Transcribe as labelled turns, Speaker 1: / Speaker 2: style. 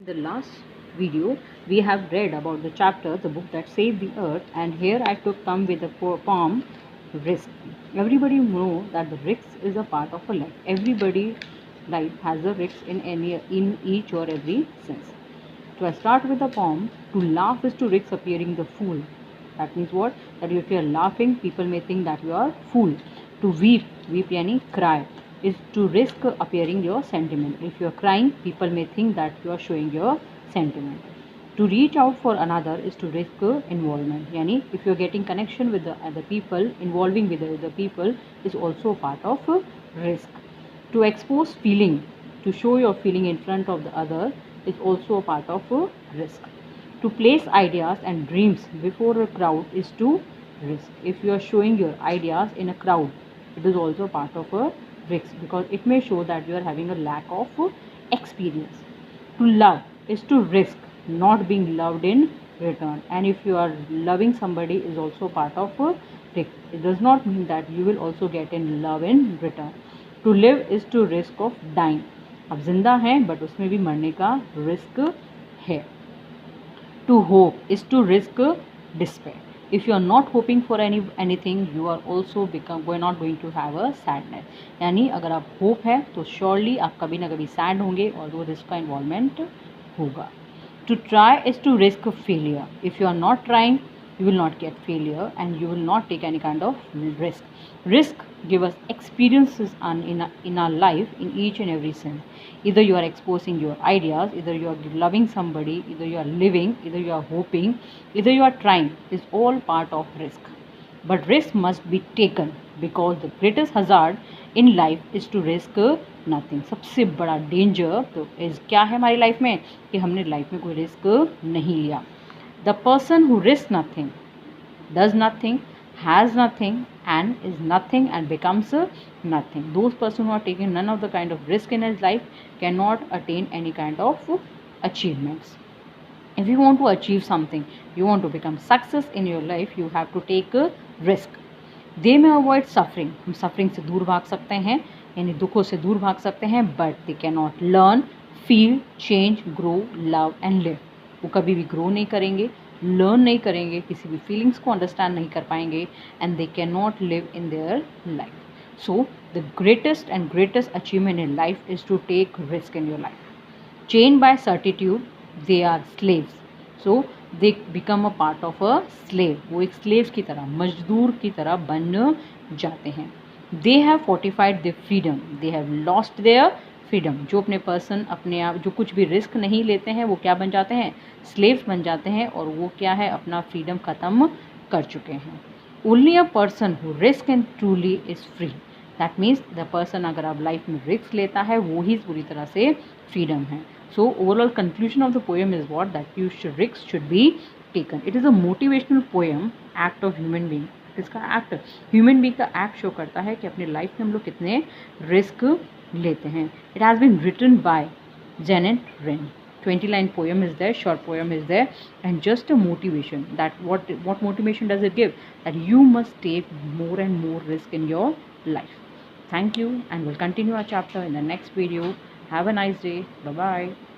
Speaker 1: the last video we have read about the chapter The Book That Saved the Earth, and here I took come with a poem, Risk. Everybody know that the risk is a part of a life. Everybody life has a risk in each or every sense. So I start with a poem. To laugh is to risk appearing the fool. That means what? That if you are laughing, people may think that you are fool. To weep yani cry, is to risk appearing your sentiment. If you are crying, people may think that you are showing your sentiment. To reach out for another is to risk involvement. Yani if you are getting connection with the other people, involving with the other people is also part of risk. To expose feeling, to show your feeling in front of the other is also a part of a risk. To place ideas and dreams before a crowd is to risk. If you are showing your ideas in a crowd, it is also part of a risk because it may show that you are having a lack of experience. To love is to risk not being loved in return, and if you are loving somebody is also part of a risk. It does not mean that you will also get in love in return. To live is to risk of dying. अब जिंदा हैं but उसमें भी मरने का risk है. To hope is to risk despair. If you are not hoping for anything, you are also we're not going to have a sadness. यानी अगर आप होप है तो श्योरली आप कभी ना कभी सैड होंगे और वो रिस्क का इन्वॉल्वमेंट होगा. To try is to risk failure. If you are not trying, you will not get failure and you will not take any kind of risk. Risk give us experiences in our life in each and every sense. Either you are exposing your ideas, either you are loving somebody, either you are living, either you are hoping, either you are trying, is all part of risk. But risk must be taken because the greatest hazard in life is to risk nothing. सबसे बड़ा danger तो is क्या है हमारी life में कि हमने life में कोई रिस्क नहीं लिया. The person who risk nothing does nothing, has nothing, and is nothing and becomes nothing. Those person who are taking none of the kind of risk in his life cannot attain any kind of achievements. If you want to achieve something, you want to become success in your life, you have to take a risk. They may avoid suffering. हम suffering से दूर भाग सकते हैं यानी दुखों से दूर भाग सकते हैं, but they cannot learn, feel, change, grow, love and live. वो कभी भी ग्रो नहीं करेंगे, लर्न नहीं करेंगे, किसी भी फीलिंग्स को अंडरस्टैंड नहीं कर पाएंगे and they can not live in their life. So the greatest achievement in life is to take risk in your life. Chained by certitude, they are slaves. So they become a part of a slave. वो एक slaves की तरह, मजदूर की तरह बन जाते हैं. They have fortified their freedom. They have lost their freedom. जो अपने पर्सन अपने आप जो कुछ भी रिस्क नहीं लेते हैं वो क्या बन जाते हैं, स्लेव्स बन जाते हैं और वो क्या है अपना फ्रीडम ख़त्म कर चुके हैं. Only a person who risk and truly is free. That means the person अगर आप लाइफ में रिस्क लेता है वो ही पूरी तरह से फ्रीडम है. So overall conclusion of the poem is what that you should risk should be taken. It is a motivational poem, act of human being. इसका एक्ट ह्यूमन बीइंग का एक्ट शो करता है कि अपने लाइफ में हम लोग कितने रिस्क लेते हैं. It has been written by Janet Wren. 20-line poem is there, short poem is there, and just a motivation. That what motivation does it give? That you must take more and more risk in your life. Thank you, and we'll continue our chapter in the next video. Have a nice day. Bye bye.